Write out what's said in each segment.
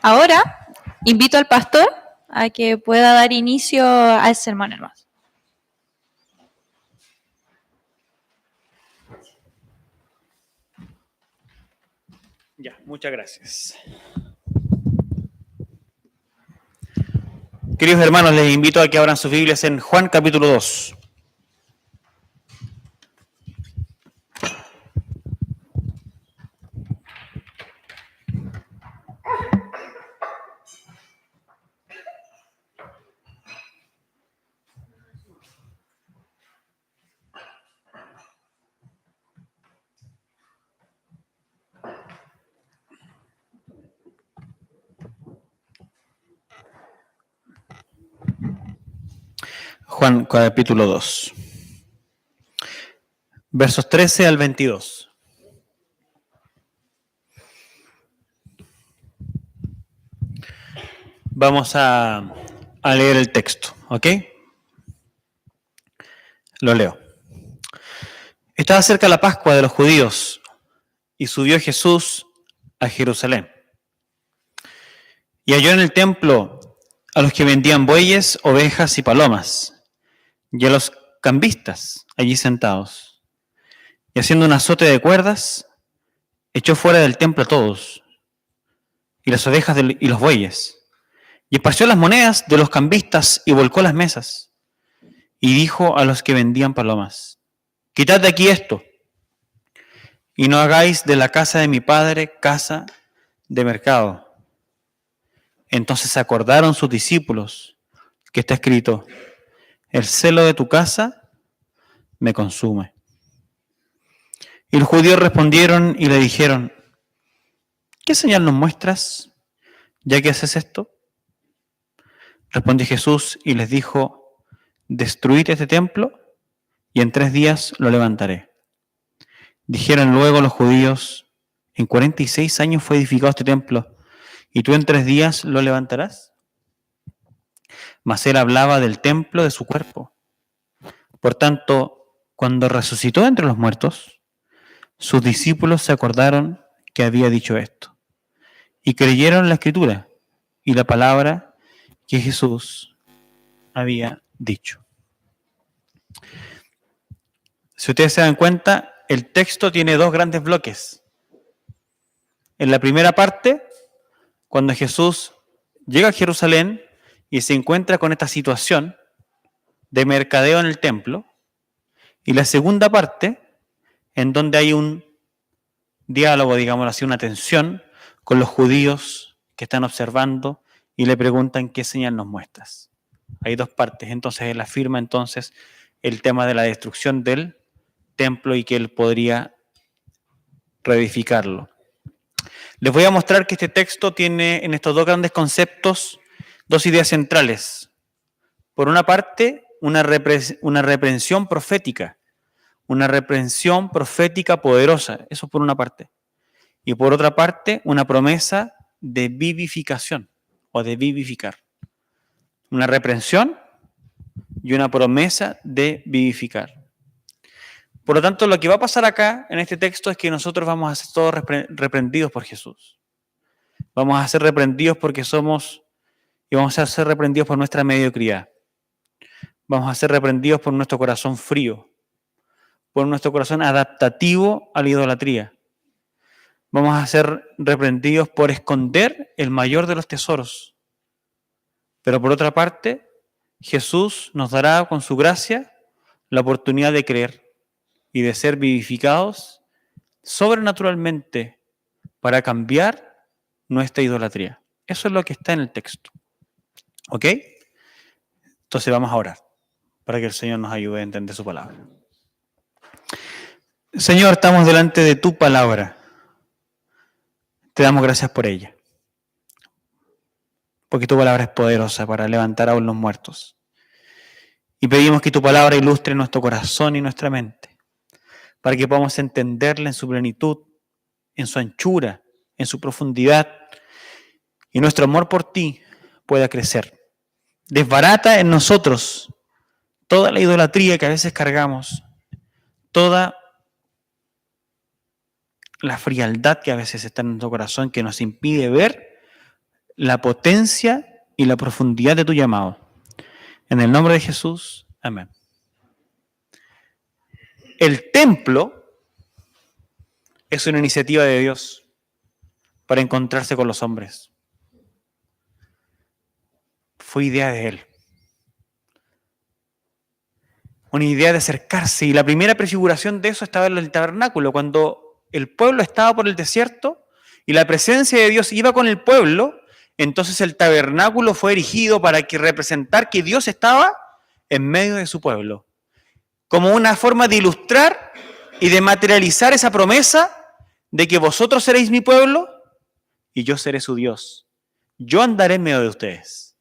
Ahora invito al pastor a que pueda dar inicio al sermón, hermanos. Ya, muchas gracias. Queridos hermanos, les invito a que abran sus Biblias en Juan capítulo 2. Juan capítulo 2. Versos 13 al 22. Vamos a leer el texto, ¿ok? Lo leo. Estaba cerca la Pascua de los judíos y subió Jesús a Jerusalén. Y halló en el templo a los que vendían bueyes, ovejas y palomas, y a los cambistas allí sentados. Y haciendo un azote de cuerdas, echó fuera del templo a todos, y las ovejas y los bueyes, y esparció las monedas de los cambistas y volcó las mesas. Y dijo a los que vendían palomas: quitad de aquí esto, y no hagáis de la casa de mi padre casa de mercado. Entonces se acordaron sus discípulos que está escrito: el celo de tu casa me consume. Y los judíos respondieron y le dijeron: ¿qué señal nos muestras, ya que haces esto? Respondió Jesús y les dijo: destruid este templo, y en 3 días lo levantaré. Dijeron luego los judíos: en 46 años fue edificado este templo, ¿y tú en 3 días lo levantarás? Mas él hablaba del templo de su cuerpo. Por tanto, cuando resucitó entre los muertos, sus discípulos se acordaron que había dicho esto, y creyeron la escritura y la palabra que Jesús había dicho. Si ustedes se dan cuenta, el texto tiene 2 grandes bloques. En la primera parte, cuando Jesús llega a Jerusalén y se encuentra con esta situación de mercadeo en el templo, y la segunda parte, en donde hay un diálogo, digamos así, una tensión con los judíos que están observando y le preguntan qué señal nos muestras. Hay 2 partes, entonces él afirma entonces el tema de la destrucción del templo y que él podría reedificarlo. Les voy a mostrar que este texto tiene en estos 2 grandes conceptos 2 ideas centrales. Por una parte, una reprensión profética poderosa, eso por una parte. Y por otra parte, una promesa de vivificación o de vivificar. Una reprensión y una promesa de vivificar. Por lo tanto, lo que va a pasar acá en este texto es que nosotros vamos a ser todos reprendidos por Jesús. Vamos a ser reprendidos porque somos, y vamos a ser reprendidos por nuestra mediocridad. Vamos a ser reprendidos por nuestro corazón frío, por nuestro corazón adaptativo a la idolatría. Vamos a ser reprendidos por esconder el mayor de los tesoros. Pero por otra parte, Jesús nos dará con su gracia la oportunidad de creer y de ser vivificados sobrenaturalmente para cambiar nuestra idolatría. Eso es lo que está en el texto. ¿Ok? Entonces vamos a orar para que el Señor nos ayude a entender su palabra. Señor, estamos delante de tu palabra. Te damos gracias por ella. Porque tu palabra es poderosa para levantar aún los muertos. Y pedimos que tu palabra ilustre nuestro corazón y nuestra mente, para que podamos entenderla en su plenitud, en su anchura, en su profundidad, y nuestro amor por ti pueda crecer. Desbarata en nosotros toda la idolatría que a veces cargamos, toda la frialdad que a veces está en nuestro corazón que nos impide ver la potencia y la profundidad de tu llamado. En el nombre de Jesús, amén. El templo es una iniciativa de Dios para encontrarse con los hombres. Fue idea de Él. Una idea de acercarse. Y la primera prefiguración de eso estaba en el tabernáculo, cuando el pueblo estaba por el desierto y la presencia de Dios iba con el pueblo. Entonces el tabernáculo fue erigido para representar que Dios estaba en medio de su pueblo, como una forma de ilustrar y de materializar esa promesa de que vosotros seréis mi pueblo y yo seré su Dios. Yo andaré en medio de ustedes.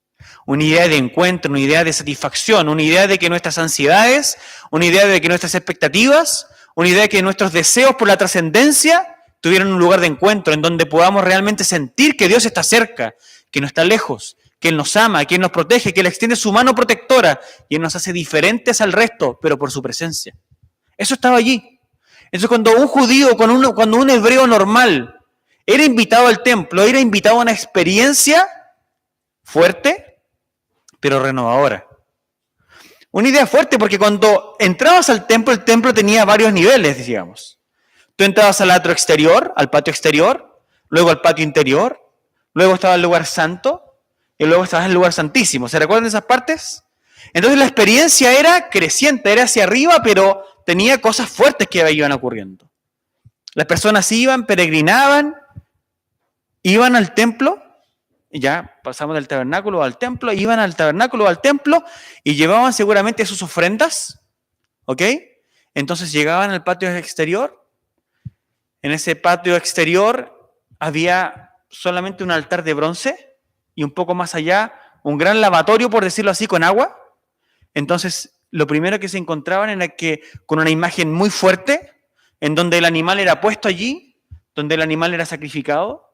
Una idea de encuentro, una idea de satisfacción, una idea de que nuestras ansiedades, una idea de que nuestras expectativas, una idea de que nuestros deseos por la trascendencia tuvieran un lugar de encuentro en donde podamos realmente sentir que Dios está cerca, que no está lejos, que Él nos ama, que Él nos protege, que Él extiende su mano protectora y Él nos hace diferentes al resto, pero por su presencia. Eso estaba allí. Entonces cuando un judío, cuando un hebreo normal era invitado al templo, era invitado a una experiencia fuerte, pero renovadora. Una idea fuerte porque cuando entrabas al templo, el templo tenía varios niveles, digamos. Tú entrabas al atrio exterior, al patio exterior, luego al patio interior, luego estaba el lugar santo y luego estabas en el lugar santísimo. ¿Se recuerdan esas partes? Entonces la experiencia era creciente, era hacia arriba, pero tenía cosas fuertes que iban ocurriendo. Las personas iban, peregrinaban, iban al templo, y ya pasamos del tabernáculo al templo, iban al tabernáculo al templo y llevaban seguramente sus ofrendas, ¿ok? Entonces llegaban al patio exterior. En ese patio exterior había solamente un altar de bronce y un poco más allá un gran lavatorio, por decirlo así, con agua. Entonces lo primero que se encontraban era que con una imagen muy fuerte, en donde el animal era puesto allí, donde el animal era sacrificado,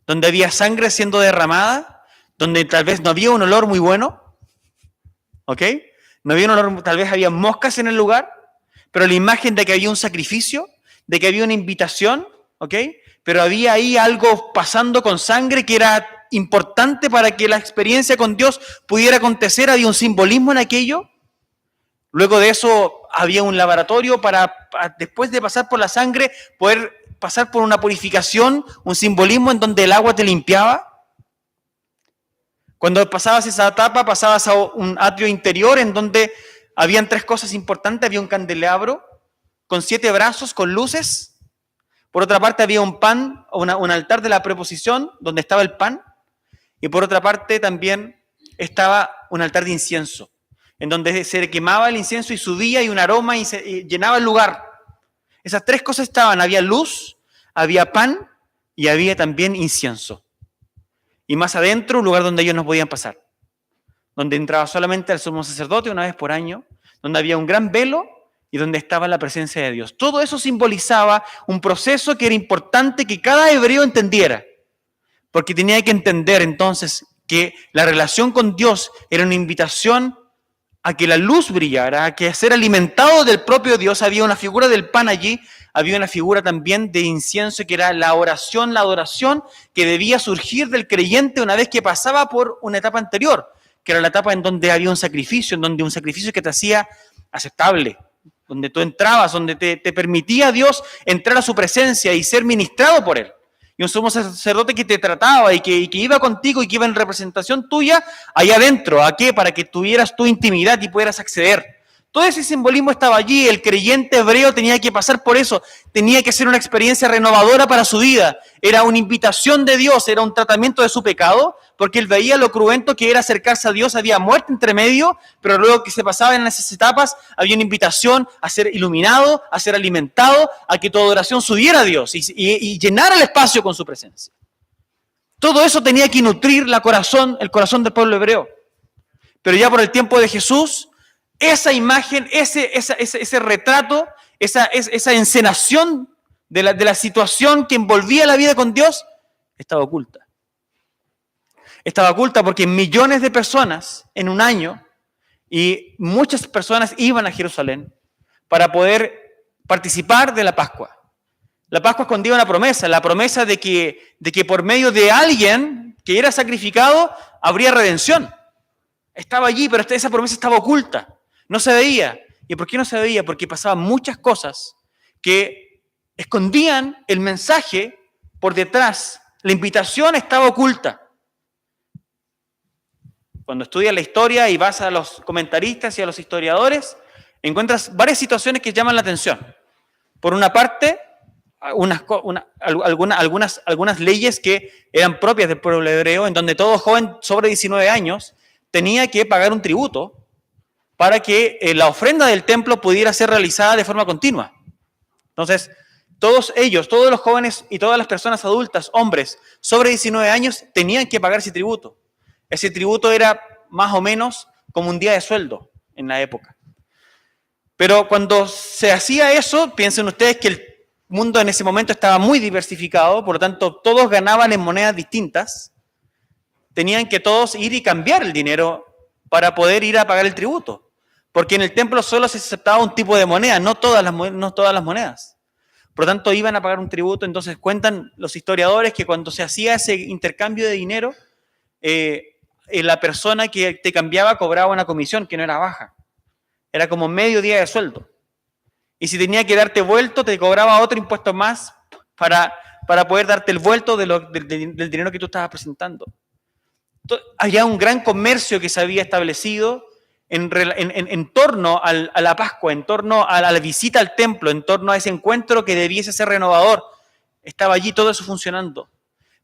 donde había sangre siendo derramada, donde tal vez no había un olor muy bueno, ¿ok? No había un olor, tal vez había moscas en el lugar, pero la imagen de que había un sacrificio, de que había una invitación, ¿ok? Pero había ahí algo pasando con sangre que era importante para que la experiencia con Dios pudiera acontecer, había un simbolismo en aquello. Luego de eso había un lavatorio para después de pasar por la sangre, poder pasar por una purificación, un simbolismo en donde el agua te limpiaba. Cuando pasabas esa etapa, pasabas a un atrio interior en donde habían tres cosas importantes. Había un candelabro con 7 brazos, con luces. Por otra parte había un pan, un altar de la preposición, donde estaba el pan. Y por otra parte también estaba un altar de incienso, en donde se quemaba el incienso y subía y un aroma y llenaba el lugar. Esas tres cosas estaban, había luz, había pan y había también incienso. Y más adentro, un lugar donde ellos no podían pasar, donde entraba solamente el sumo sacerdote una vez por año, donde había un gran velo y donde estaba la presencia de Dios. Todo eso simbolizaba un proceso que era importante que cada hebreo entendiera, porque tenía que entender entonces que la relación con Dios era una invitación a que la luz brillara, a que ser alimentado del propio Dios. Había una figura del pan allí, había una figura también de incienso que era la oración, la adoración que debía surgir del creyente una vez que pasaba por una etapa anterior, que era la etapa en donde había un sacrificio, en donde un sacrificio que te hacía aceptable, donde tú entrabas, donde te permitía a Dios entrar a su presencia y ser ministrado por Él. Y un sumo sacerdote que te trataba y que iba contigo y que iba en representación tuya allá adentro. ¿A qué? Para que tuvieras tu intimidad y pudieras acceder. Todo ese simbolismo estaba allí. El creyente hebreo tenía que pasar por eso. Tenía que ser una experiencia renovadora para su vida. Era una invitación de Dios, era un tratamiento de su pecado, porque él veía lo cruento que era acercarse a Dios. Había muerte entre medio, pero luego que se pasaba en esas etapas, había una invitación a ser iluminado, a ser alimentado, a que tu adoración subiera a Dios y llenara el espacio con su presencia. Todo eso tenía que nutrir el corazón del pueblo hebreo. Pero ya por el tiempo de Jesús, esa imagen, ese retrato, esa encenación de la situación que envolvía la vida con Dios, estaba oculta. Estaba oculta porque millones de personas en un año, y muchas personas iban a Jerusalén para poder participar de la Pascua. La Pascua escondía una promesa, la promesa de que por medio de alguien que era sacrificado, habría redención. Estaba allí, pero esa promesa estaba oculta. No se veía. ¿Y por qué no se veía? Porque pasaban muchas cosas que escondían el mensaje por detrás. La invitación estaba oculta. Cuando estudias la historia y vas a los comentaristas y a los historiadores, encuentras varias situaciones que llaman la atención. Por una parte, algunas leyes que eran propias del pueblo hebreo, en donde todo joven sobre 19 años tenía que pagar un tributo para que la ofrenda del templo pudiera ser realizada de forma continua. Entonces, todos los jóvenes y todas las personas adultas, hombres, sobre 19 años, tenían que pagar ese tributo. Ese tributo era más o menos como un día de sueldo en la época. Pero cuando se hacía eso, piensen ustedes que el mundo en ese momento estaba muy diversificado, por lo tanto, todos ganaban en monedas distintas. Tenían que todos ir y cambiar el dinero para poder ir a pagar el tributo. Porque en el templo solo se aceptaba un tipo de moneda, no todas las monedas. Por lo tanto, iban a pagar un tributo. Entonces cuentan los historiadores que cuando se hacía ese intercambio de dinero, la persona que te cambiaba cobraba una comisión que no era baja. Era como medio día de sueldo. Y si tenía que darte vuelto, te cobraba otro impuesto más para poder darte el vuelto del dinero que tú estabas presentando. Entonces, había un gran comercio que se había establecido en torno a la Pascua, en torno a la visita al templo, en torno a ese encuentro que debiese ser renovador. Estaba allí todo eso funcionando.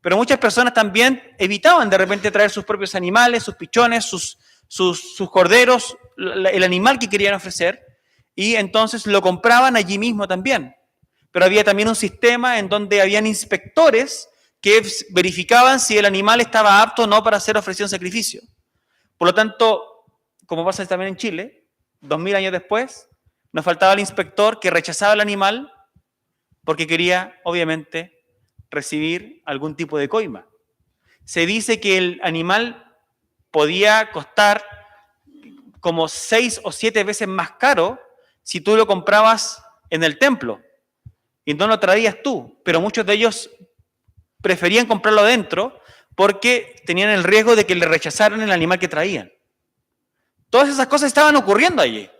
Pero muchas personas también evitaban de repente traer sus propios animales, sus pichones, sus corderos, el animal que querían ofrecer, y entonces lo compraban allí mismo también. Pero había también un sistema en donde habían inspectores que verificaban si el animal estaba apto o no para ser ofrecido en sacrificio. Por lo tanto, como pasa también en Chile, 2000 años después, nos faltaba el inspector que rechazaba el animal porque quería, obviamente, recibir algún tipo de coima. Se dice que el animal podía costar como 6 o 7 veces más caro si tú lo comprabas en el templo y no lo traías tú, pero muchos de ellos preferían comprarlo adentro porque tenían el riesgo de que le rechazaran el animal que traían. Todas esas cosas estaban ocurriendo allí.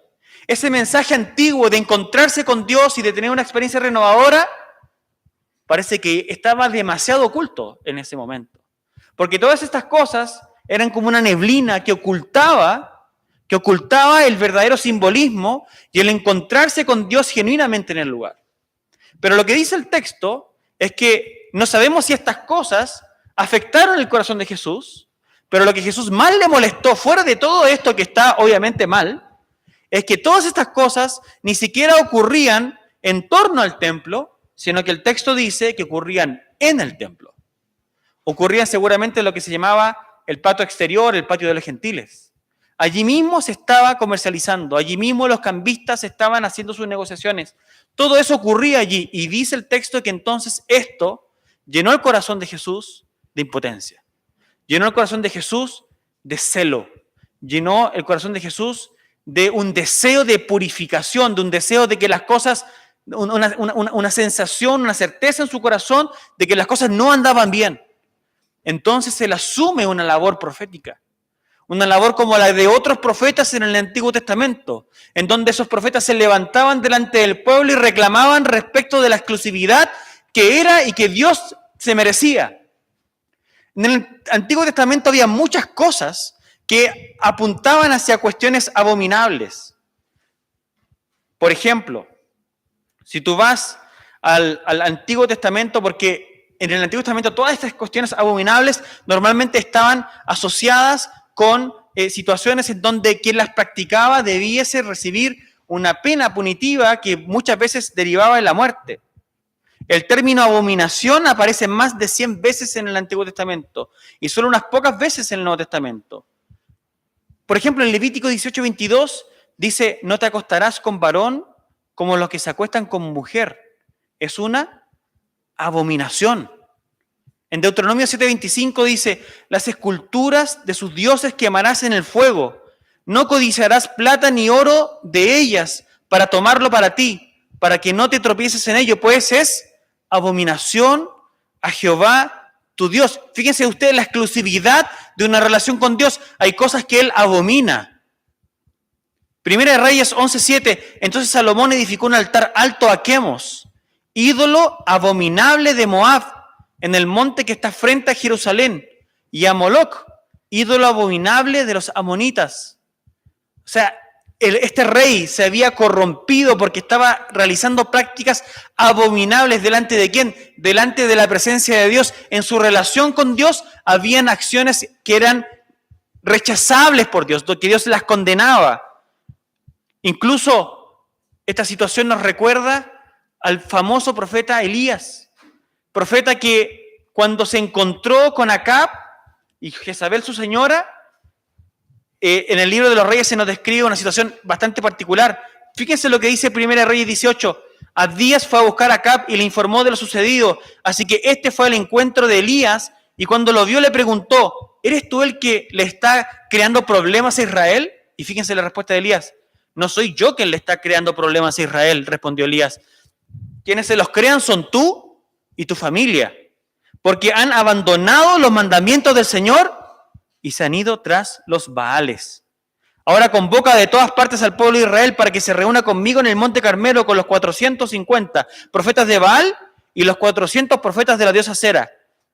Ese mensaje antiguo de encontrarse con Dios y de tener una experiencia renovadora parece que estaba demasiado oculto en ese momento. Porque todas estas cosas eran como una neblina que ocultaba el verdadero simbolismo y el encontrarse con Dios genuinamente en el lugar. Pero lo que dice el texto es que no sabemos si estas cosas afectaron el corazón de Jesús, pero lo que Jesús más le molestó, fuera de todo esto que está obviamente mal, es que todas estas cosas ni siquiera ocurrían en torno al templo, sino que el texto dice que ocurrían en el templo. Ocurrían seguramente en lo que se llamaba el patio exterior, el patio de los gentiles. Allí mismo se estaba comercializando, allí mismo los cambistas estaban haciendo sus negociaciones. Todo eso ocurría allí y dice el texto que entonces esto llenó el corazón de Jesús de impotencia. Llenó el corazón de Jesús de celo. Llenó el corazón de Jesús de un deseo de purificación, de un deseo de que las cosas, una sensación, una certeza en su corazón de que las cosas no andaban bien. Entonces él asume una labor profética. Una labor como la de otros profetas en el Antiguo Testamento, en donde esos profetas se levantaban delante del pueblo y reclamaban respecto de la exclusividad que era y que Dios se merecía. En el Antiguo Testamento había muchas cosas que apuntaban hacia cuestiones abominables. Por ejemplo, si tú vas al Antiguo Testamento, porque en el Antiguo Testamento todas estas cuestiones abominables normalmente estaban asociadas con situaciones en donde quien las practicaba debiese recibir una pena punitiva que muchas veces derivaba de la muerte. El término abominación aparece más de 100 veces en el Antiguo Testamento y solo unas pocas veces en el Nuevo Testamento. Por ejemplo, en Levítico 18:22 dice, no te acostarás con varón como los que se acuestan con mujer. Es una abominación. En Deuteronomio 7:25 dice, las esculturas de sus dioses quemarás en el fuego. No codiciarás plata ni oro de ellas para tomarlo para ti, para que no te tropieces en ello, pues es abominación a Jehová tu Dios. Fíjense ustedes la exclusividad de una relación con Dios. Hay cosas que Él abomina. Primera de Reyes 11:7. Entonces Salomón edificó un altar alto a Quemos, ídolo abominable de Moab, en el monte que está frente a Jerusalén, y a Moloc, ídolo abominable de los amonitas. O sea, este rey se había corrompido porque estaba realizando prácticas abominables. ¿Delante de quién? Delante de la presencia de Dios. En su relación con Dios habían acciones que eran rechazables por Dios, que Dios las condenaba. Incluso esta situación nos recuerda al famoso profeta Elías, profeta que cuando se encontró con Acab y Jezabel su señora, en el libro de los Reyes se nos describe una situación bastante particular. Fíjense lo que dice Primera Reyes 18. Abdías fue a buscar a Acab y le informó de lo sucedido. Así que este fue al encuentro de Elías y cuando lo vio le preguntó, ¿eres tú el que le está creando problemas a Israel? Y fíjense la respuesta de Elías. No soy yo quien le está creando problemas a Israel, respondió Elías. Quienes se los crean son tú y tu familia, porque han abandonado los mandamientos del Señor y se han ido tras los Baales. Ahora convoca de todas partes al pueblo de Israel para que se reúna conmigo en el Monte Carmelo con los 450 profetas de Baal y los 400 profetas de la diosa Acera,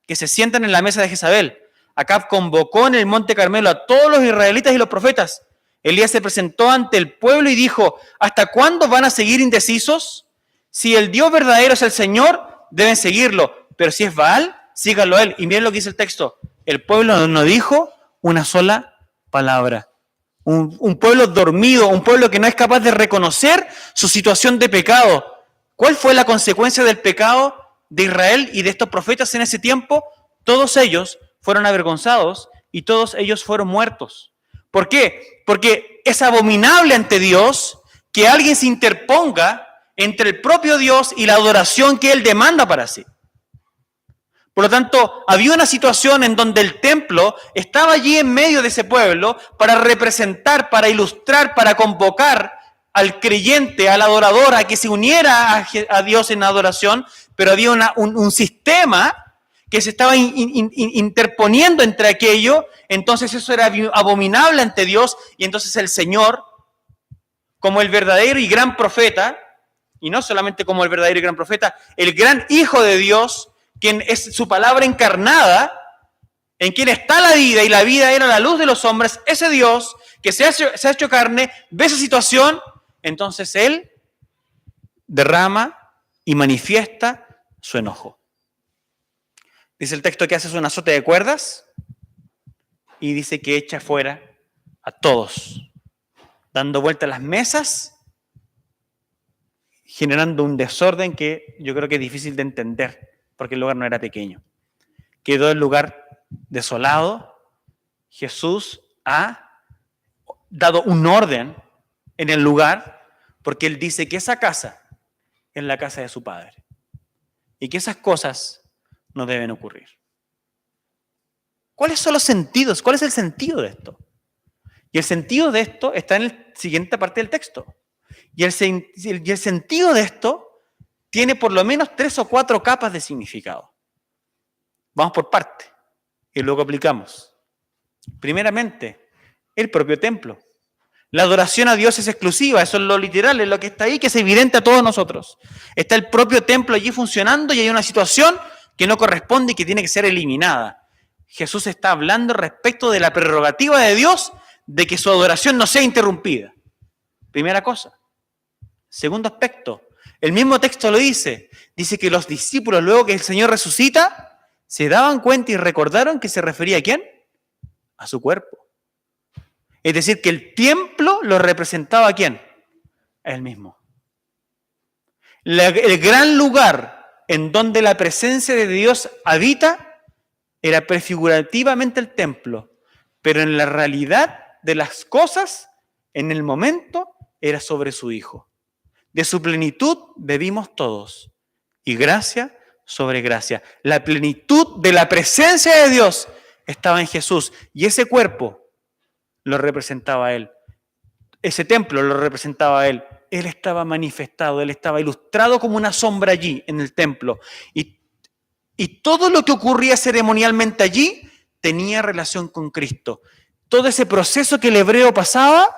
que se sientan en la mesa de Jezabel. Acab convocó en el Monte Carmelo a todos los israelitas y los profetas. Elías se presentó ante el pueblo y dijo, ¿hasta cuándo van a seguir indecisos? Si el Dios verdadero es el Señor, deben seguirlo, pero si es Baal, síganlo a él. Y miren lo que dice el texto. El pueblo no dijo una sola palabra. Un pueblo dormido, un pueblo que no es capaz de reconocer su situación de pecado. ¿Cuál fue la consecuencia del pecado de Israel y de estos profetas en ese tiempo? Todos ellos fueron avergonzados y todos ellos fueron muertos. ¿Por qué? Porque es abominable ante Dios que alguien se interponga entre el propio Dios y la adoración que Él demanda para sí. Por lo tanto, había una situación en donde el templo estaba allí en medio de ese pueblo para representar, para ilustrar, para convocar al creyente, al adorador, a que se uniera a Dios en adoración, pero había un sistema que se estaba interponiendo entre aquello, entonces eso era abominable ante Dios, y entonces el Señor, como el verdadero y gran profeta, y no solamente como el verdadero y gran profeta, el gran Hijo de Dios, quien es su palabra encarnada, en quien está la vida y la vida era la luz de los hombres, ese Dios que se ha hecho carne, ve esa situación, entonces Él derrama y manifiesta su enojo. Dice el texto que hace un azote de cuerdas y dice que echa fuera a todos, dando vuelta a las mesas, generando un desorden que yo creo que es difícil de entender, porque el lugar no era pequeño. Quedó el lugar desolado. Jesús ha dado un orden en el lugar, porque Él dice que esa casa es la casa de su Padre y que esas cosas no deben ocurrir. ¿Cuáles son los sentidos? ¿Cuál es el sentido de esto? Y el sentido de esto está en la siguiente parte del texto. Y el sentido de esto tiene por lo menos 3 o 4 capas de significado. Vamos por parte y luego aplicamos. Primeramente, el propio templo. La adoración a Dios es exclusiva, eso es lo literal, es lo que está ahí, que es evidente a todos nosotros. Está el propio templo allí funcionando y hay una situación que no corresponde y que tiene que ser eliminada. Jesús está hablando respecto de la prerrogativa de Dios de que su adoración no sea interrumpida. Primera cosa. Segundo aspecto, el mismo texto lo dice. Dice que los discípulos, luego que el Señor resucita, se daban cuenta y recordaron que se refería ¿a quién? A su cuerpo. Es decir, que el templo lo representaba ¿a quién? A Él mismo. El gran lugar en donde la presencia de Dios habita era prefigurativamente el templo, pero en la realidad de las cosas, en el momento, era sobre su Hijo. De su plenitud bebimos todos, y gracia sobre gracia. La plenitud de la presencia de Dios estaba en Jesús, y ese cuerpo lo representaba a Él. Ese templo lo representaba a Él. Él estaba manifestado, Él estaba ilustrado como una sombra allí en el templo. Y Y todo lo que ocurría ceremonialmente allí tenía relación con Cristo. Todo ese proceso que el hebreo pasaba,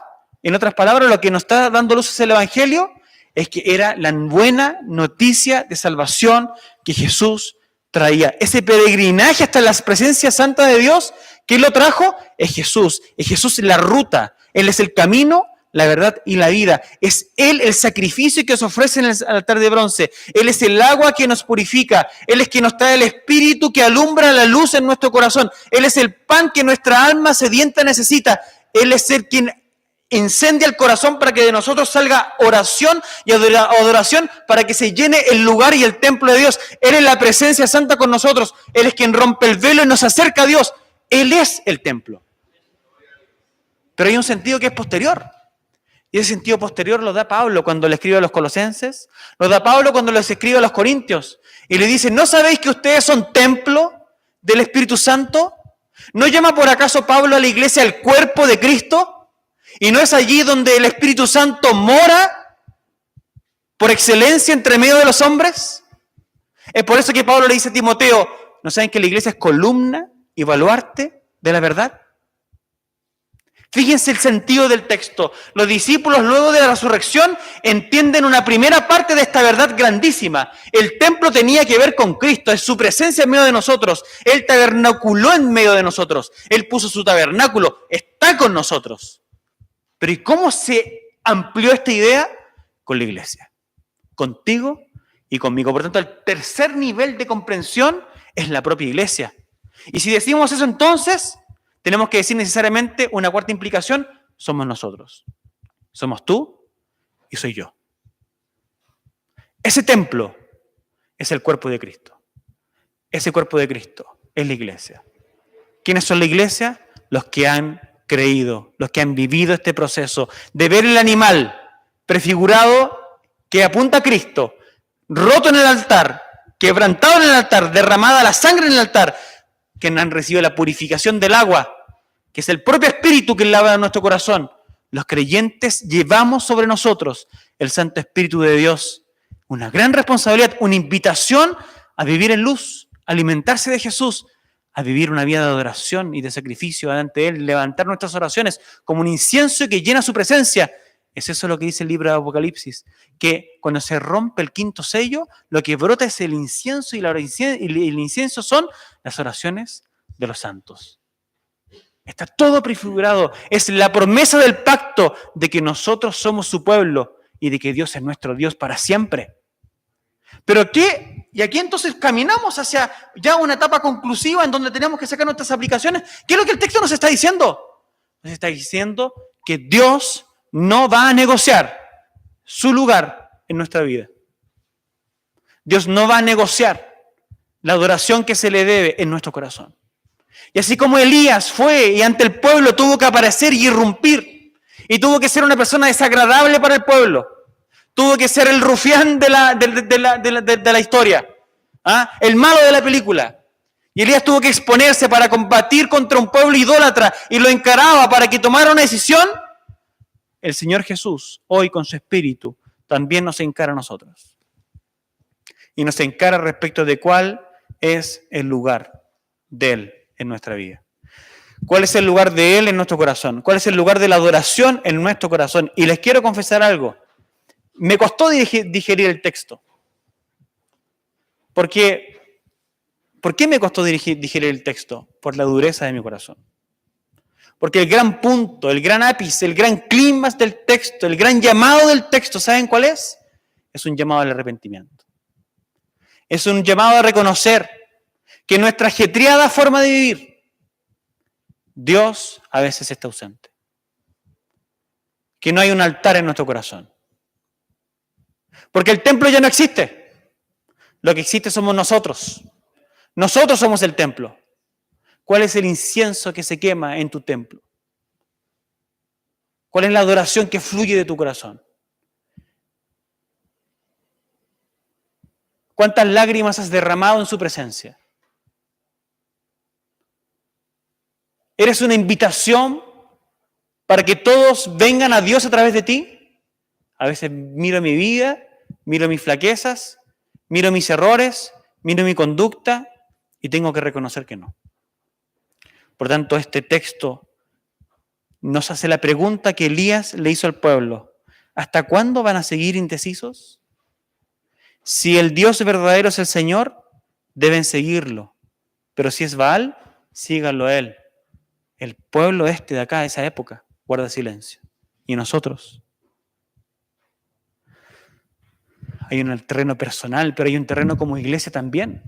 en otras palabras, lo que nos está dando luz es el Evangelio, es que era la buena noticia de salvación que Jesús traía. Ese peregrinaje hasta la presencia santa de Dios, ¿quién lo trajo? Es Jesús. Es Jesús la ruta. Él es el camino, la verdad y la vida. Es Él el sacrificio que se ofrece en el altar de bronce. Él es el agua que nos purifica. Él es quien nos trae el Espíritu que alumbra la luz en nuestro corazón. Él es el pan que nuestra alma sedienta necesita. Él es el quien incendia el corazón para que de nosotros salga oración y adoración, para que se llene el lugar y el templo de Dios. Él es la presencia santa con nosotros. Él es quien rompe el velo y nos acerca a Dios. Él es el templo. Pero hay un sentido que es posterior. Y ese sentido posterior lo da Pablo cuando le escribe a los colosenses, lo da Pablo cuando les escribe a los corintios. Y le dice, ¿no sabéis que ustedes son templo del Espíritu Santo? ¿No llama por acaso Pablo a la iglesia el cuerpo de Cristo? ¿Y no es allí donde el Espíritu Santo mora por excelencia entre medio de los hombres? Es por eso que Pablo le dice a Timoteo, ¿no saben que la iglesia es columna y baluarte de la verdad? Fíjense el sentido del texto. Los discípulos luego de la resurrección entienden una primera parte de esta verdad grandísima. El templo tenía que ver con Cristo, es su presencia en medio de nosotros. Él tabernaculó en medio de nosotros. Él puso su tabernáculo, está con nosotros. Pero ¿y cómo se amplió esta idea? Con la iglesia, contigo y conmigo. Por tanto, el tercer nivel de comprensión es la propia iglesia. Y si decimos eso entonces, tenemos que decir necesariamente una cuarta implicación, somos nosotros. Somos tú y soy yo. Ese templo es el cuerpo de Cristo. Ese cuerpo de Cristo es la iglesia. ¿Quiénes son la iglesia? Los que han creído, los que han vivido este proceso de ver el animal prefigurado que apunta a Cristo, roto en el altar, quebrantado en el altar, derramada la sangre en el altar, que han recibido la purificación del agua, que es el propio Espíritu que lava nuestro corazón. Los creyentes llevamos sobre nosotros el Santo Espíritu de Dios. Una gran responsabilidad, una invitación a vivir en luz, a alimentarse de Jesús, a vivir una vida de adoración y de sacrificio ante Él, levantar nuestras oraciones como un incienso que llena su presencia. Es eso lo que dice el libro de Apocalipsis, que cuando se rompe el quinto sello, lo que brota es el incienso y el incienso son las oraciones de los santos. Está todo prefigurado. Es la promesa del pacto de que nosotros somos su pueblo y de que Dios es nuestro Dios para siempre. ¿Pero qué? Y aquí entonces caminamos hacia ya una etapa conclusiva en donde tenemos que sacar nuestras aplicaciones. ¿Qué es lo que el texto nos está diciendo? Nos está diciendo que Dios no va a negociar su lugar en nuestra vida. Dios no va a negociar la adoración que se le debe en nuestro corazón. Y así como Elías fue y ante el pueblo tuvo que aparecer y irrumpir, y tuvo que ser una persona desagradable para el pueblo, tuvo que ser el rufián de la historia, el malo de la película. Y Elías tuvo que exponerse para combatir contra un pueblo idólatra y lo encaraba para que tomara una decisión. El Señor Jesús, hoy con su Espíritu, también nos encara a nosotros. Y nos encara respecto de cuál es el lugar de Él en nuestra vida. ¿Cuál es el lugar de Él en nuestro corazón? ¿Cuál es el lugar de la adoración en nuestro corazón? Y les quiero confesar algo. Me costó digerir el texto. ¿Por qué me costó digerir el texto? Por la dureza de mi corazón. Porque el gran punto, el gran ápice, el gran clímax del texto, el gran llamado del texto, ¿saben cuál es? Es un llamado al arrepentimiento. Es un llamado a reconocer que nuestra ajetreada forma de vivir, Dios a veces está ausente. Que no hay un altar en nuestro corazón. Porque el templo ya no existe. Lo que existe somos nosotros. Nosotros somos el templo. ¿Cuál es el incienso que se quema en tu templo? ¿Cuál es la adoración que fluye de tu corazón? ¿Cuántas lágrimas has derramado en su presencia? ¿Eres una invitación para que todos vengan a Dios a través de ti? A veces miro mi vida, miro mis flaquezas, miro mis errores, miro mi conducta y tengo que reconocer que no. Por tanto, este texto nos hace la pregunta que Elías le hizo al pueblo. ¿Hasta cuándo van a seguir indecisos? Si el Dios verdadero es el Señor, deben seguirlo. Pero si es Baal, síganlo a él. El pueblo de acá, de esa época, guarda silencio. ¿Y nosotros? Hay un terreno personal, pero hay un terreno como iglesia también.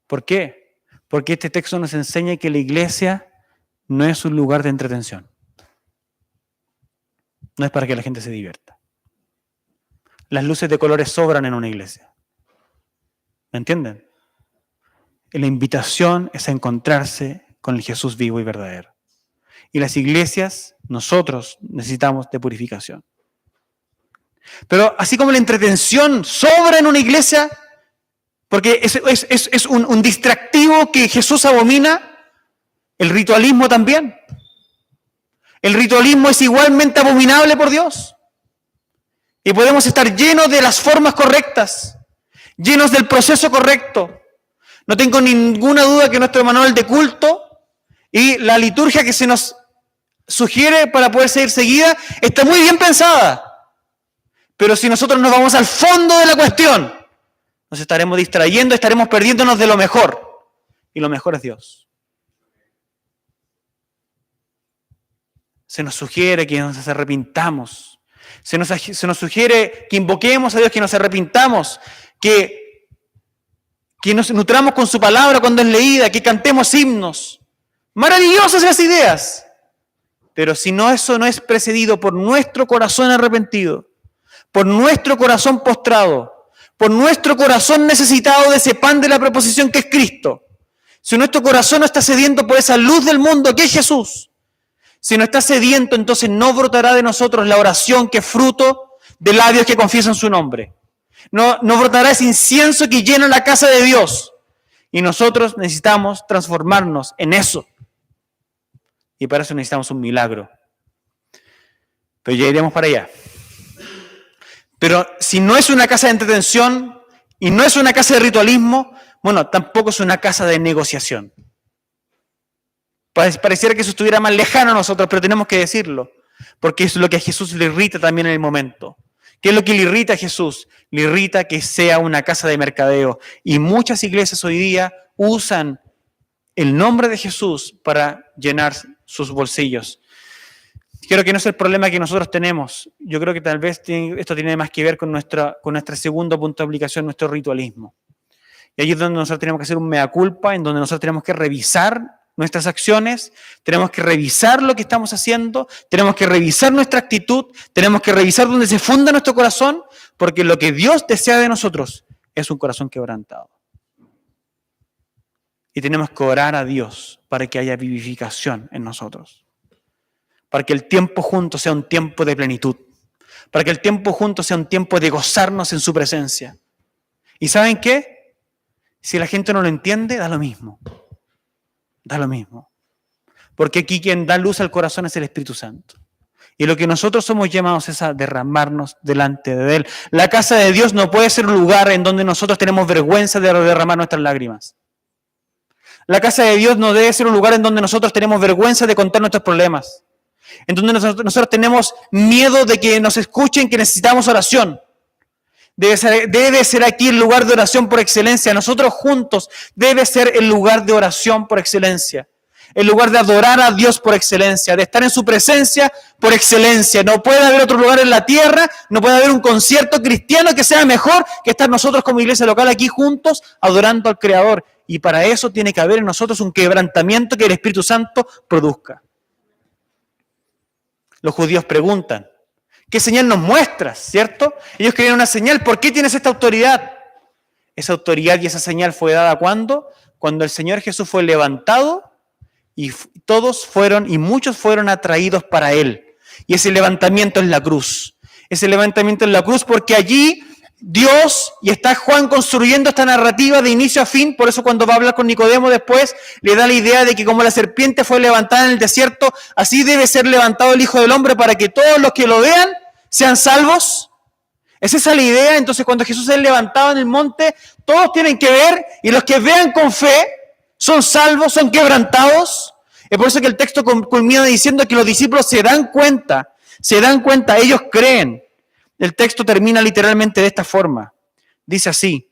¿Por qué? Porque este texto nos enseña que la iglesia no es un lugar de entretención. No es para que la gente se divierta. Las luces de colores sobran en una iglesia. ¿Me entienden? La invitación es a encontrarse con el Jesús vivo y verdadero. Y las iglesias, nosotros necesitamos de purificación. Pero así como la entretención sobra en una iglesia, porque es un distractivo que Jesús abomina, el ritualismo también. El ritualismo es igualmente abominable por Dios. Y podemos estar llenos de las formas correctas, llenos del proceso correcto. No tengo ninguna duda que nuestro manual de culto y la liturgia que se nos sugiere para poder ser seguida está muy bien pensada. Pero si nosotros nos vamos al fondo de la cuestión, nos estaremos distrayendo, estaremos perdiéndonos de lo mejor. Y lo mejor es Dios. Se nos sugiere que nos arrepintamos. Se nos sugiere que invoquemos a Dios, que nos arrepintamos, que nos nutramos con su palabra cuando es leída, que cantemos himnos. Maravillosas esas ideas. Pero si no, eso no es precedido por nuestro corazón arrepentido, por nuestro corazón postrado, por nuestro corazón necesitado de ese pan de la proposición que es Cristo. Si nuestro corazón no está sediento por esa luz del mundo que es Jesús, si no está sediento, entonces no brotará de nosotros la oración que es fruto de labios que confiesan su nombre. No brotará ese incienso que llena la casa de Dios. Y nosotros necesitamos transformarnos en eso. Y para eso necesitamos un milagro. Pero ya iremos para allá. Pero si no es una casa de entretención y no es una casa de ritualismo, bueno, tampoco es una casa de negociación. Pareciera que eso estuviera más lejano a nosotros, pero tenemos que decirlo, porque es lo que a Jesús le irrita también en el momento. ¿Qué es lo que le irrita a Jesús? Le irrita que sea una casa de mercadeo. Y muchas iglesias hoy día usan el nombre de Jesús para llenar sus bolsillos. Creo que no es el problema que nosotros tenemos. Yo creo que tal vez esto tiene más que ver con nuestra segundo punto de aplicación, nuestro ritualismo. Y ahí es donde nosotros tenemos que hacer un mea culpa, en donde nosotros tenemos que revisar nuestras acciones, tenemos que revisar lo que estamos haciendo, tenemos que revisar nuestra actitud, tenemos que revisar dónde se funda nuestro corazón, porque lo que Dios desea de nosotros es un corazón quebrantado. Y tenemos que orar a Dios para que haya vivificación en nosotros. Para que el tiempo juntos sea un tiempo de plenitud. Para que el tiempo juntos sea un tiempo de gozarnos en su presencia. ¿Y saben qué? Si la gente no lo entiende, da lo mismo. Da lo mismo. Porque aquí quien da luz al corazón es el Espíritu Santo. Y lo que nosotros somos llamados es a derramarnos delante de Él. La casa de Dios no puede ser un lugar en donde nosotros tenemos vergüenza de derramar nuestras lágrimas. La casa de Dios no debe ser un lugar en donde nosotros tenemos vergüenza de contar nuestros problemas. En donde nosotros tenemos miedo de que nos escuchen que necesitamos oración. Debe ser aquí el lugar de oración por excelencia. Nosotros juntos debe ser el lugar de oración por excelencia. El lugar de adorar a Dios por excelencia, de estar en su presencia por excelencia. No puede haber otro lugar en la tierra, no puede haber un concierto cristiano que sea mejor que estar nosotros como iglesia local aquí juntos adorando al Creador. Y para eso tiene que haber en nosotros un quebrantamiento que el Espíritu Santo produzca. Los judíos preguntan, ¿qué señal nos muestras? ¿Cierto? Ellos querían una señal. ¿Por qué tienes esta autoridad? Esa autoridad y esa señal fue dada ¿cuándo? Cuando el Señor Jesús fue levantado y muchos fueron atraídos para Él. Y ese levantamiento es la cruz. Ese levantamiento es la cruz porque allí Dios, y está Juan construyendo esta narrativa de inicio a fin, por eso cuando va a hablar con Nicodemo después, le da la idea de que como la serpiente fue levantada en el desierto, así debe ser levantado el Hijo del Hombre para que todos los que lo vean sean salvos. ¿Es esa la idea? Entonces cuando Jesús es levantado en el monte, todos tienen que ver, y los que vean con fe son salvos, son quebrantados. Es por eso que el texto culmina diciendo que los discípulos se dan cuenta, ellos creen. El texto termina literalmente de esta forma. Dice así,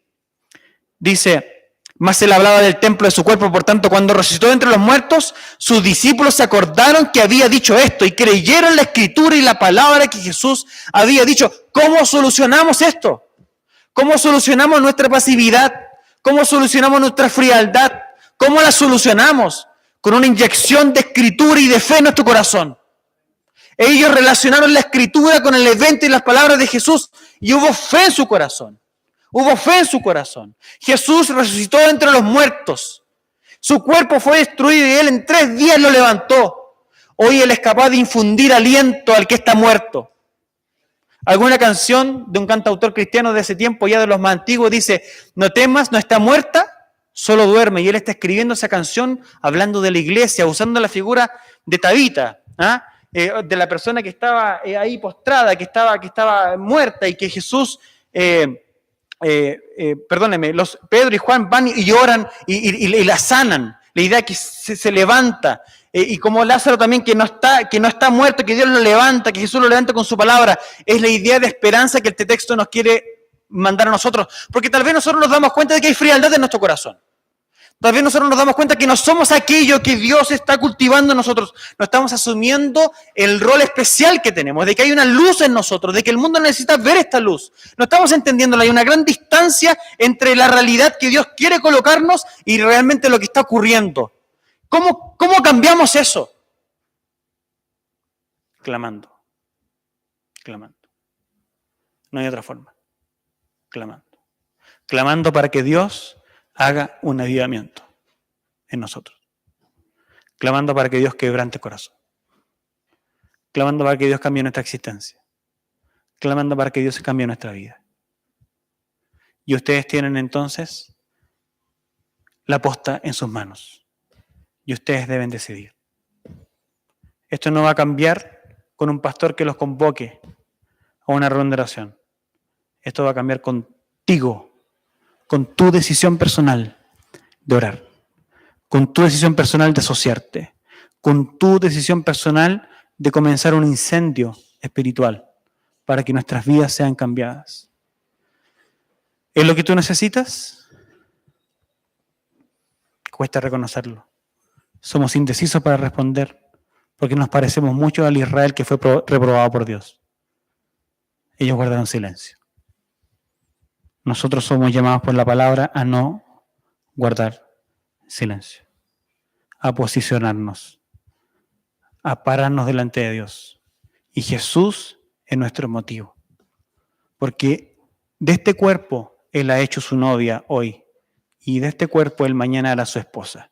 mas él hablaba del templo de su cuerpo, por tanto, cuando resucitó entre los muertos, sus discípulos se acordaron que había dicho esto y creyeron la escritura y la palabra que Jesús había dicho. ¿Cómo solucionamos esto? ¿Cómo solucionamos nuestra pasividad? ¿Cómo solucionamos nuestra frialdad? ¿Cómo la solucionamos? Con una inyección de escritura y de fe en nuestro corazón. Ellos relacionaron la escritura con el evento y las palabras de Jesús y hubo fe en su corazón. Hubo fe en su corazón. Jesús resucitó entre los muertos. Su cuerpo fue destruido y Él en 3 días lo levantó. Hoy Él es capaz de infundir aliento al que está muerto. Alguna canción de un cantautor cristiano de ese tiempo, ya de los más antiguos, dice: no temas, no está muerta, solo duerme. Y Él está escribiendo esa canción hablando de la iglesia, usando la figura de Tabita, de la persona que estaba ahí postrada, que estaba muerta y que Jesús... Pedro y Juan van y oran y la sanan. La idea es que se levanta. Y como Lázaro también, que no está muerto, que Dios lo levanta, que Jesús lo levanta con su palabra. Es la idea de esperanza que este texto nos quiere mandar a nosotros. Porque tal vez nosotros nos damos cuenta de que hay frialdad en nuestro corazón. Tal vez nosotros nos damos cuenta que no somos aquello que Dios está cultivando en nosotros. No estamos asumiendo el rol especial que tenemos, de que hay una luz en nosotros, de que el mundo necesita ver esta luz. No estamos entendiéndola. Hay una gran distancia entre la realidad que Dios quiere colocarnos y realmente lo que está ocurriendo. ¿Cómo cambiamos eso? Clamando. No hay otra forma. Clamando para que Dios haga un avivamiento en nosotros. Clamando para que Dios quebrante el corazón. Clamando para que Dios cambie nuestra existencia. Clamando para que Dios cambie nuestra vida. Y ustedes tienen entonces la posta en sus manos. Y ustedes deben decidir. Esto no va a cambiar con un pastor que los convoque a una ronda de oración. Esto va a cambiar contigo, con tu decisión personal de orar, con tu decisión personal de asociarte, con tu decisión personal de comenzar un incendio espiritual para que nuestras vidas sean cambiadas. ¿Es lo que tú necesitas? Cuesta reconocerlo. Somos indecisos para responder porque nos parecemos mucho al Israel que fue reprobado por Dios. Ellos guardaron silencio. Nosotros somos llamados por la palabra a no guardar silencio, a posicionarnos, a pararnos delante de Dios. Y Jesús es nuestro motivo. Porque de este cuerpo Él ha hecho su novia hoy y de este cuerpo Él mañana hará su esposa.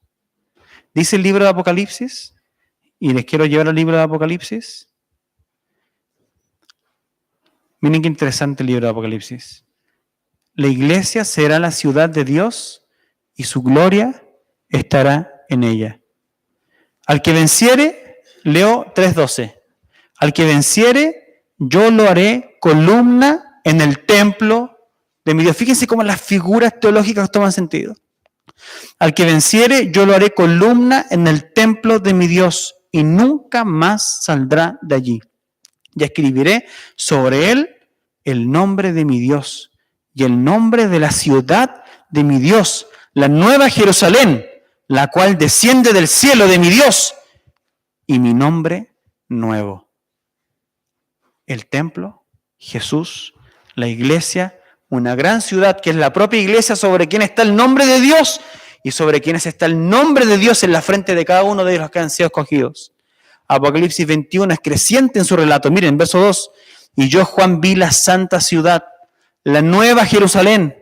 Dice el libro de Apocalipsis, y les quiero llevar al libro de Apocalipsis. Miren qué interesante el libro de Apocalipsis. La iglesia será la ciudad de Dios y su gloria estará en ella. Al que venciere, leo 3:12. Al que venciere, yo lo haré columna en el templo de mi Dios. Fíjense cómo las figuras teológicas toman sentido. Al que venciere, yo lo haré columna en el templo de mi Dios y nunca más saldrá de allí. Y escribiré sobre él el nombre de mi Dios y el nombre de la ciudad de mi Dios, la nueva Jerusalén, la cual desciende del cielo de mi Dios, y mi nombre nuevo. El templo, Jesús, la iglesia, una gran ciudad que es la propia iglesia sobre quien está el nombre de Dios y sobre quienes está el nombre de Dios en la frente de cada uno de los que han sido escogidos. Apocalipsis 21 es creciente en su relato. Miren, verso 2. Y yo, Juan, vi la santa ciudad, la nueva Jerusalén,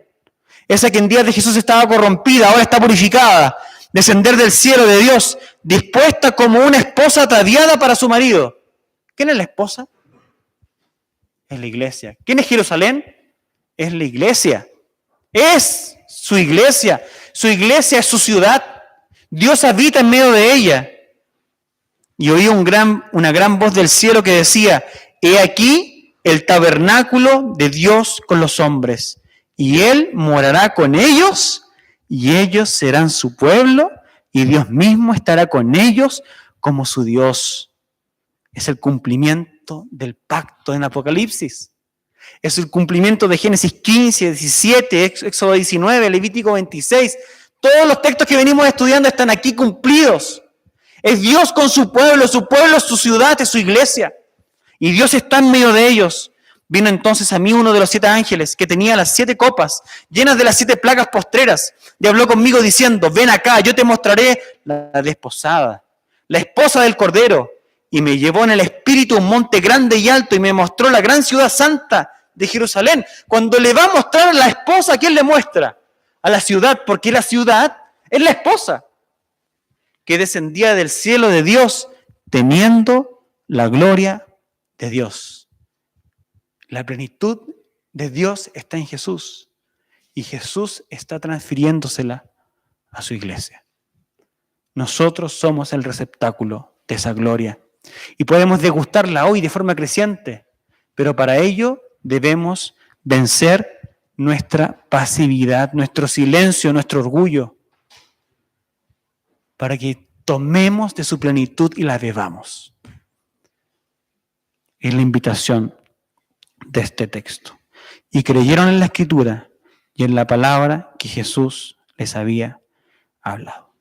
esa que en días de Jesús estaba corrompida, ahora está purificada, descender del cielo de Dios, dispuesta como una esposa ataviada para su marido. ¿Quién es la esposa? Es la iglesia. ¿Quién es Jerusalén? Es la iglesia. Es su iglesia. Su iglesia es su ciudad. Dios habita en medio de ella. Y oí una gran voz del cielo que decía: he aquí, el tabernáculo de Dios con los hombres, y Él morará con ellos, y ellos serán su pueblo, y Dios mismo estará con ellos como su Dios. Es el cumplimiento del pacto en Apocalipsis. Es el cumplimiento de Génesis 15, 17, Éxodo 19, Levítico 26. Todos los textos que venimos estudiando están aquí cumplidos. Es Dios con su pueblo es su ciudad, es su iglesia. Y Dios está en medio de ellos. Vino entonces a mí uno de los 7 ángeles que tenía las 7 copas llenas de las 7 plagas postreras y habló conmigo diciendo: ven acá, yo te mostraré la desposada, la esposa del Cordero. Y me llevó en el espíritu a un monte grande y alto y me mostró la gran ciudad santa de Jerusalén. Cuando le va a mostrar a la esposa, ¿a quién le muestra? A la ciudad, porque la ciudad es la esposa que descendía del cielo de Dios, teniendo la gloria de Dios. La plenitud de Dios está en Jesús y Jesús está transfiriéndosela a su iglesia. Nosotros somos el receptáculo de esa gloria y podemos degustarla hoy de forma creciente, pero para ello debemos vencer nuestra pasividad, nuestro silencio, nuestro orgullo, para que tomemos de su plenitud y la bebamos. Es la invitación de este texto. Y creyeron en la Escritura y en la palabra que Jesús les había hablado.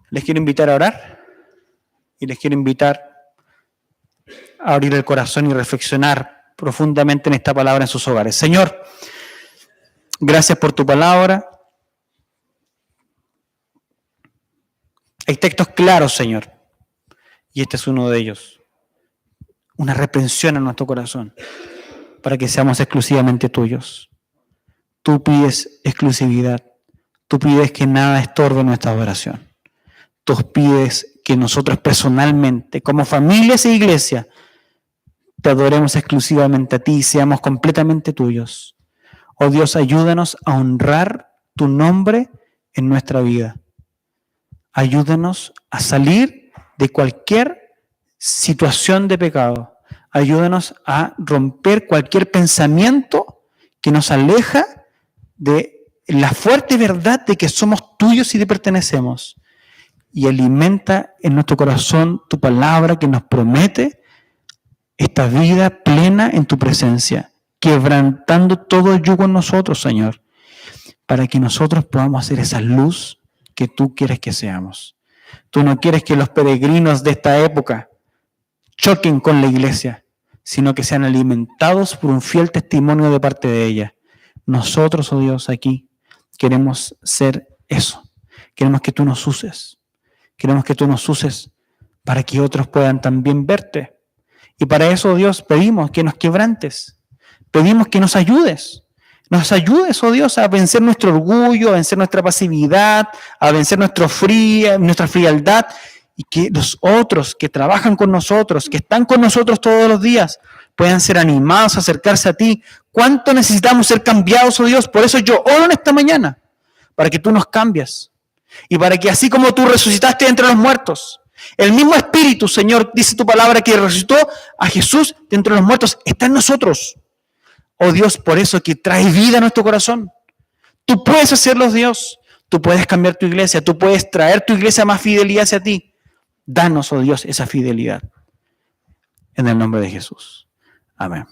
Les quiero invitar a orar y les quiero invitar a abrir el corazón y reflexionar profundamente en esta palabra en sus hogares. Señor, gracias por tu palabra. Hay textos claros, Señor, y este es uno de ellos. Una reprensión en nuestro corazón para que seamos exclusivamente tuyos. Tú pides exclusividad. Tú pides que nada estorbe nuestra adoración. Tú pides que nosotros personalmente, como familias e iglesia, te adoremos exclusivamente a ti y seamos completamente tuyos. Oh Dios, ayúdanos a honrar tu nombre en nuestra vida. Ayúdanos a salir de cualquier situación de pecado. Ayúdanos a romper cualquier pensamiento que nos aleja de la fuerte verdad de que somos tuyos y te pertenecemos. Y alimenta en nuestro corazón tu palabra que nos promete esta vida plena en tu presencia, quebrantando todo yugo en nosotros, Señor, para que nosotros podamos hacer esa luz que tú quieres que seamos. Tú no quieres que los peregrinos de esta época choquen con la iglesia, sino que sean alimentados por un fiel testimonio de parte de ella. Nosotros, oh Dios, aquí queremos ser eso. Queremos que tú nos uses. Queremos que tú nos uses para que otros puedan también verte. Y para eso, oh Dios, pedimos que nos quebrantes. Pedimos que nos ayudes. Nos ayudes, oh Dios, a vencer nuestro orgullo, a vencer nuestra pasividad, a vencer nuestra frialdad, y que los otros que trabajan con nosotros, que están con nosotros todos los días, puedan ser animados a acercarse a ti. ¿Cuánto necesitamos ser cambiados, oh Dios? Por eso yo oro en esta mañana, para que tú nos cambies. Y para que así como tú resucitaste entre los muertos, el mismo Espíritu, Señor, dice tu palabra, que resucitó a Jesús de entre los muertos, está en nosotros. Oh Dios, por eso que trae vida a nuestro corazón. Tú puedes hacerlo, Dios. Tú puedes cambiar tu iglesia. Tú puedes traer tu iglesia más fidelidad hacia ti. Danos, oh Dios, esa fidelidad. En el nombre de Jesús. Amén.